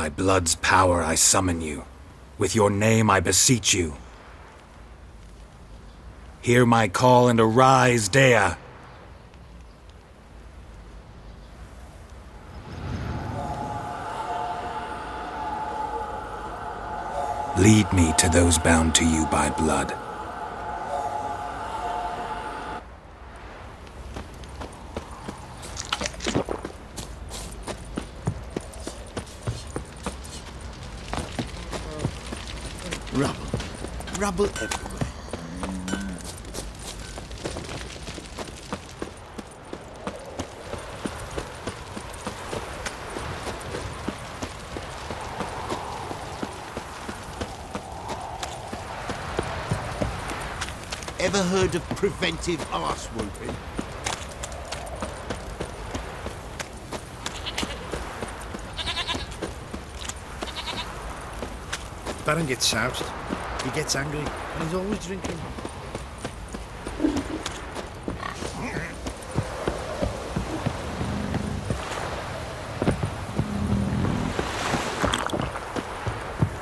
By blood's power I summon you. With your name I beseech you. Hear my call and arise, Dea! Lead me to those bound to you by blood. Rubble everywhere. Ever heard of preventive arse whooping? Baron gets soused. He gets angry, and he's always drinking.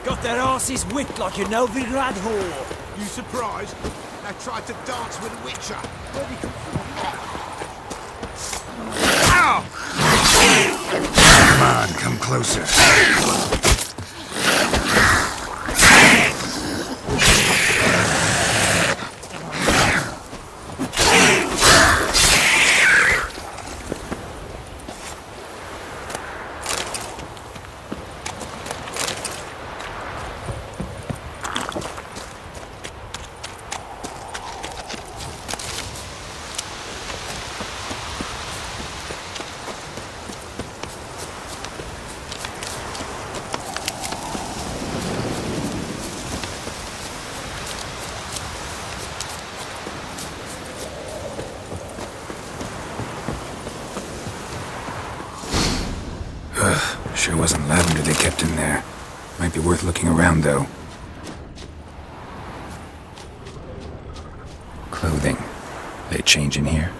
Got their asses whipped like a Novigrad whore. You surprised? They tried to dance with a Witcher. Where'd he come from? Come on, come closer. Sure wasn't lavender they kept in there. Might be worth looking around, though. Clothing. They change in here?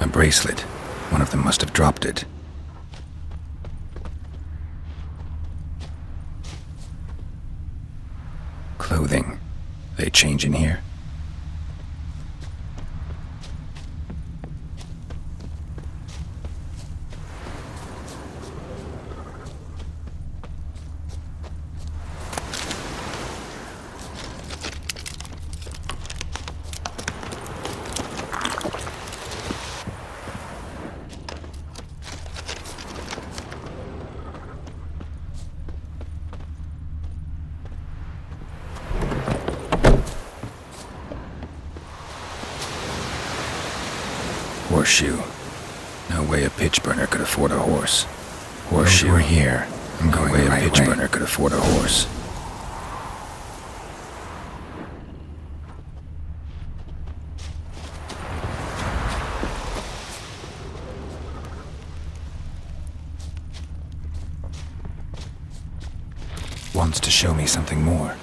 A bracelet. One of them must have dropped it. Clothing. They change in here? Horseshoe. No way a pitch burner could afford a horse. Horseshoe. We're here. I'm going the right way. A pitch burner could afford a horse. Wants to show me something more.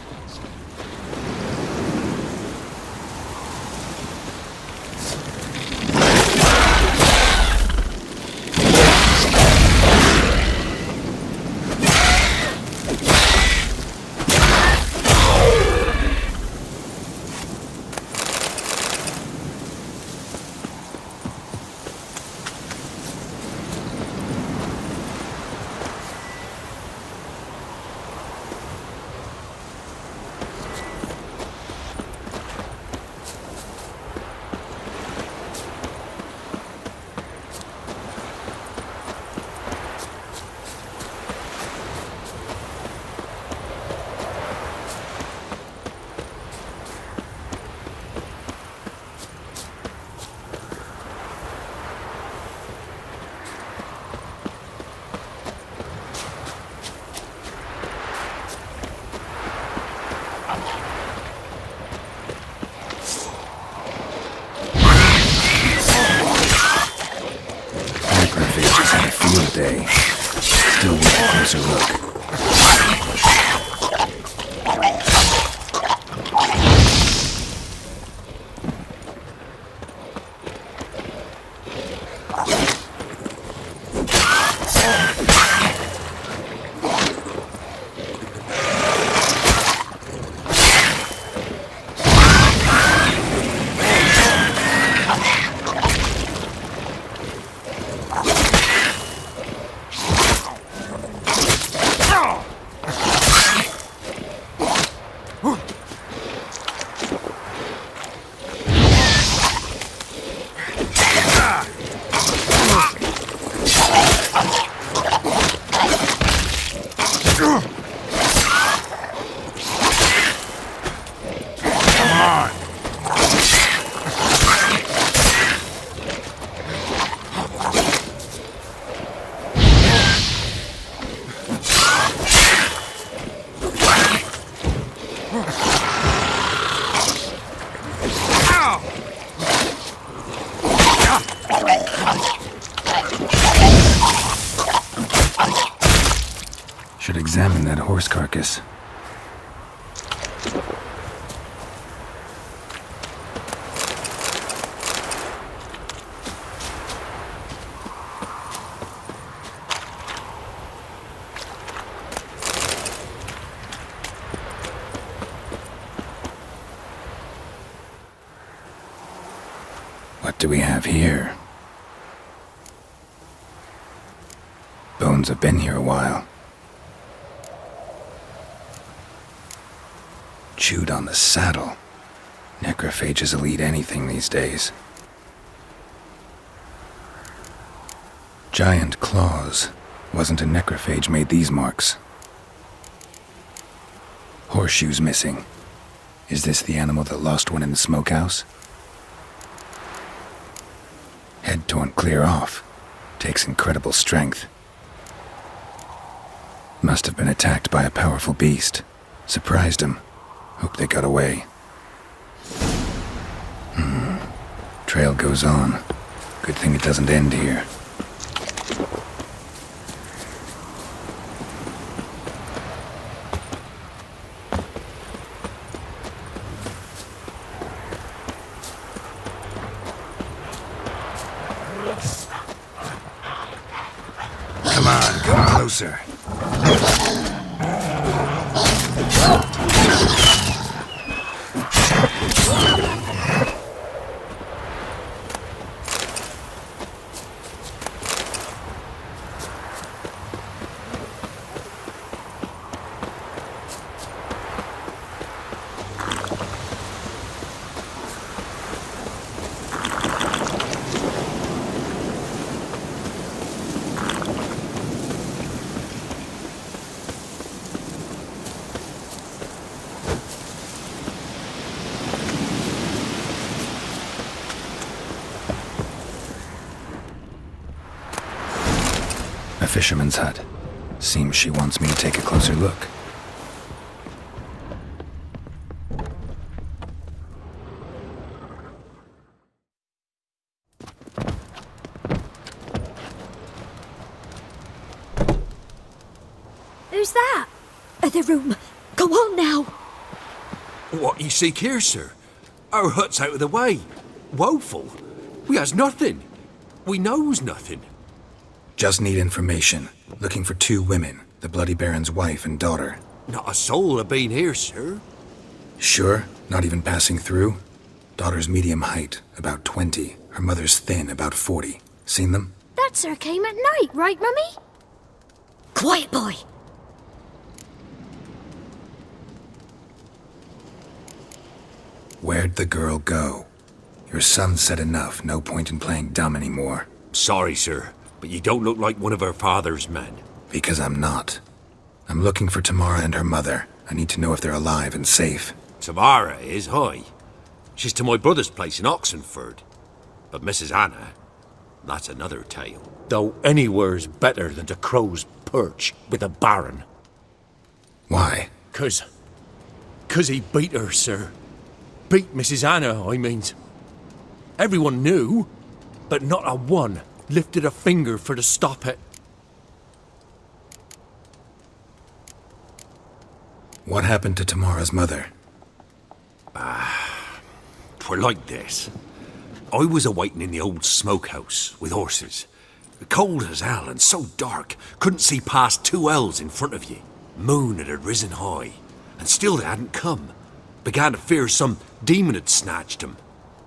Should examine that horse carcass. What do we have here? Bones have been here a while. Chewed on the saddle. Necrophages will eat anything these days. Giant claws. Wasn't a necrophage made these marks. Horseshoes missing. Is this the animal that lost one in the smokehouse? Head torn clear off. Takes incredible strength. Must have been attacked by a powerful beast. Surprised him. Hope they got away. Trail goes on. Good thing it doesn't end here. Come closer. A fisherman's hut. Seems she wants me to take a closer look. Who's that? The room. Go on now. What you seek here, sir? Our hut's out of the way. Woeful. We has nothing. We knows nothing. Just need information. Looking for 2 women. The Bloody Baron's wife and daughter. Not a soul have been here, sir. Sure? Not even passing through? Daughter's medium height, about 20. Her mother's thin, about 40. Seen them? That sir came at night, right, Mummy? Quiet, boy. Where'd the girl go? Your son said enough. No point in playing dumb anymore. Sorry, sir, but you don't look like one of our father's men. Because I'm not. I'm looking for Tamara and her mother. I need to know if they're alive and safe. Tamara is, hi. She's to my brother's place in Oxenford. But Mrs. Anna, that's another tale. Though anywhere's better than to Crow's Perch with a baron. Why? 'Cause he beat her, sir. Beat Mrs. Anna, I means. Everyone knew, but not a one lifted a finger for to stop it. What happened to Tamara's mother? 'Twere like this. I was awaiting in the old smokehouse with horses. Cold as hell and so dark, couldn't see past 2 ells in front of ye. Moon had risen high, and still they hadn't come. Began to fear some demon had snatched them.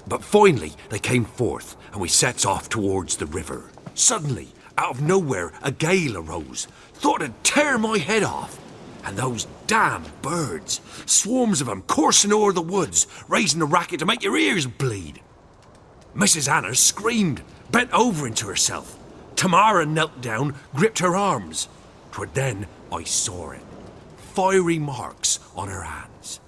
But finally they came forth, and we sets off towards the river. Suddenly, out of nowhere, a gale arose. Thought it'd tear my head off. And those damn birds, swarms of 'em coursing o'er the woods, raising a racket to make your ears bleed. Mrs. Anna screamed, bent over into herself. Tamara knelt down, gripped her arms. 'Twere then I saw it. Fiery marks on her hands.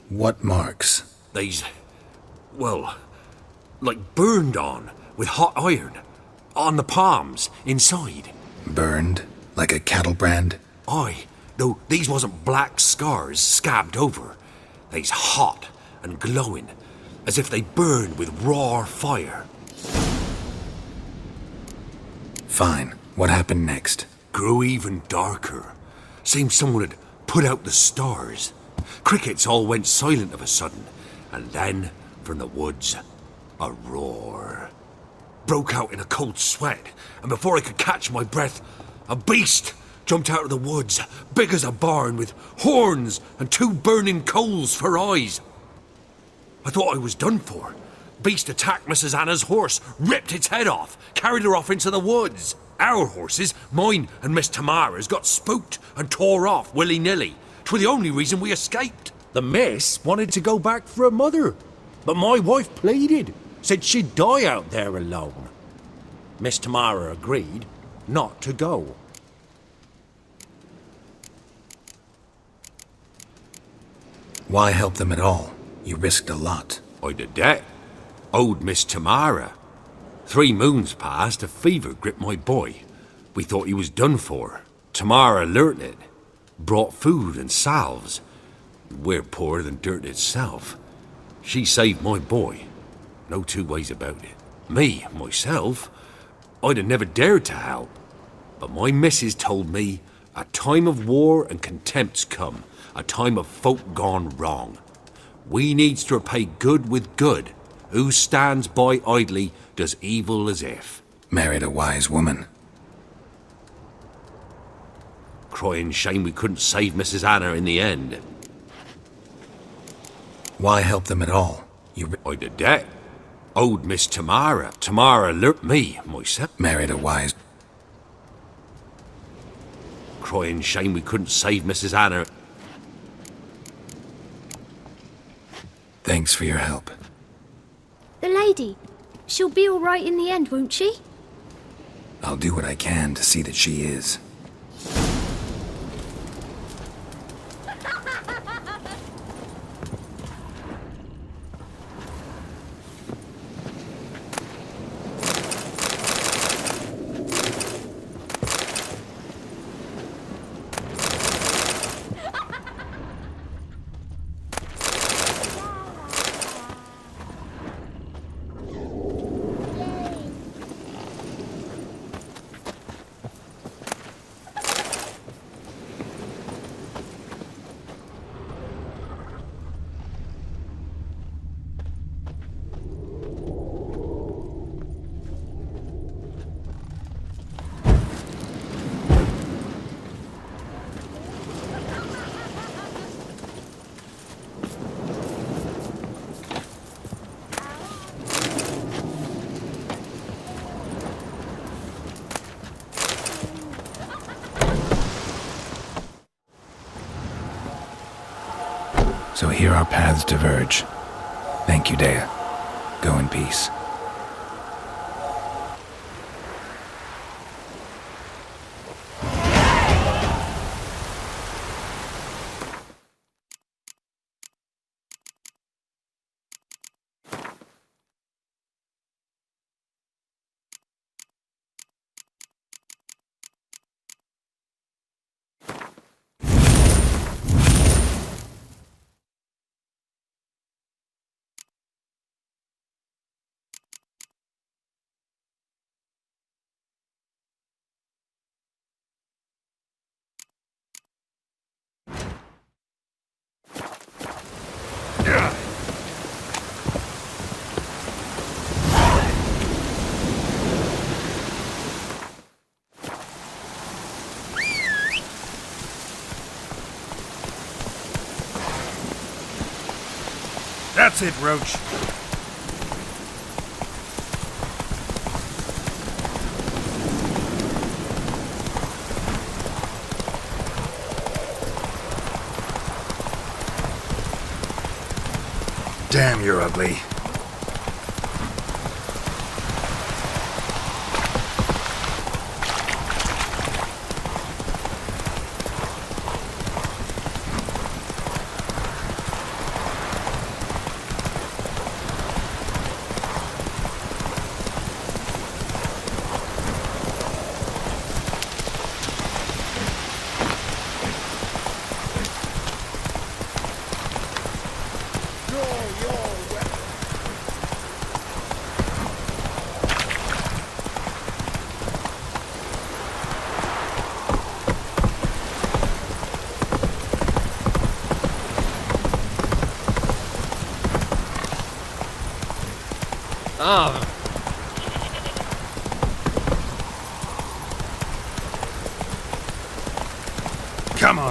What marks? They's, well, like burned on with hot iron. On the palms, inside. Burned? Like a cattle brand? Aye, though these wasn't black scars scabbed over. They's hot and glowing, as if they burned with raw fire. Fine. What happened next? Grew even darker. Seemed someone had put out the stars. Crickets all went silent of a sudden, and then, from the woods, a roar. Broke out in a cold sweat, and before I could catch my breath, a beast jumped out of the woods, big as a barn, with horns and 2 burning coals for eyes. I thought I was done for. Beast attacked Mrs. Anna's horse, ripped its head off, carried her off into the woods. Our horses, mine and Miss Tamara's, got spooked and tore off willy-nilly. 'Twere the only reason we escaped. The miss wanted to go back for her mother, but my wife pleaded, said she'd die out there alone. Miss Tamara agreed not to go. Why help them at all? You risked a lot. I did that. Owed Miss Tamara. 3 moons passed, a fever gripped my boy. We thought he was done for. Tamara learnt it. Brought food and salves. We're poorer than dirt itself. She saved my boy. No 2 ways about it. Me, myself, I'd have never dared to help. But my missus told me a time of war and contempt's come. A time of folk gone wrong. We needs to repay good with good. Who stands by idly does evil as if. Married a wise woman. Crying shame we couldn't save Mrs. Anna in the end. Why help them at all? I did that. Owed Miss Tamara. Tamara learnt me, myself. Married a wise... Crying shame we couldn't save Mrs. Anna. Thanks for your help. The lady. She'll be all right in the end, won't she? I'll do what I can to see that she is. So here our paths diverge. Thank you, Dea. Go in peace. That's it, Roach. Damn, you're ugly.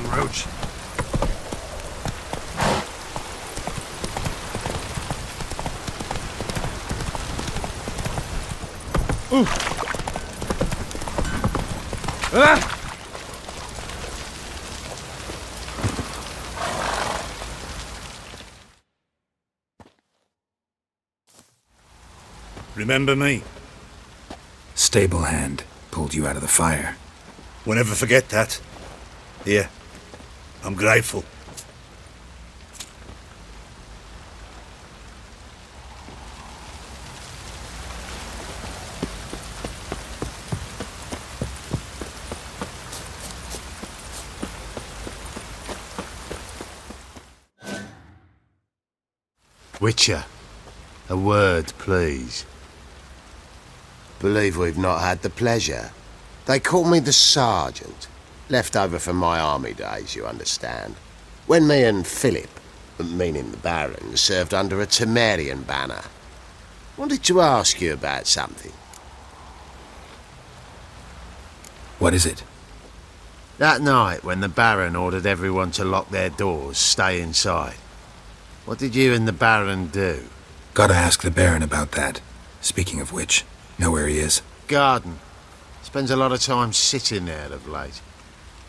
on, Roach. Remember me? Stable hand pulled you out of the fire. We'll never forget that. Here, I'm grateful. Witcher, a word, please. Believe we've not had the pleasure. They call me the Sergeant. Left over from my army days, you understand. When me and Philip, meaning the Baron, served under a Temerian banner. Wanted to ask you about something. What is it? That night when the Baron ordered everyone to lock their doors, stay inside. What did you and the Baron do? Gotta ask the Baron about that. Speaking of which, know where he is? Garden. Spends a lot of time sitting there of late.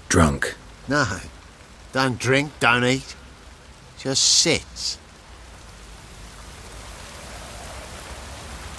Drunk. No. Don't drink, don't eat. Just sits.